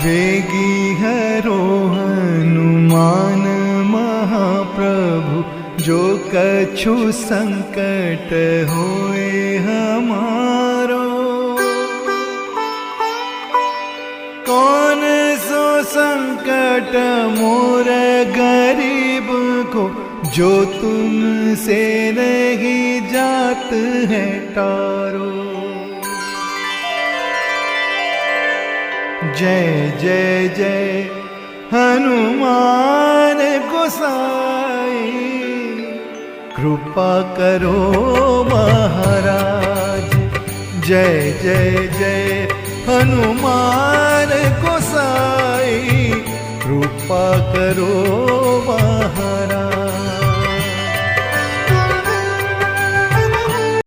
वेगी हरो हनुमान महाप्रभु, जो कछु संकट होए हमारो। कौन सो संकट मोर गरीब को, जो तुमसे नहीं जात है टारो। जय जय जय हनुमान गोसाई, कृपा करो महाराज। जय जय जय हनुमान गोसाई, कृपा करो महाराज।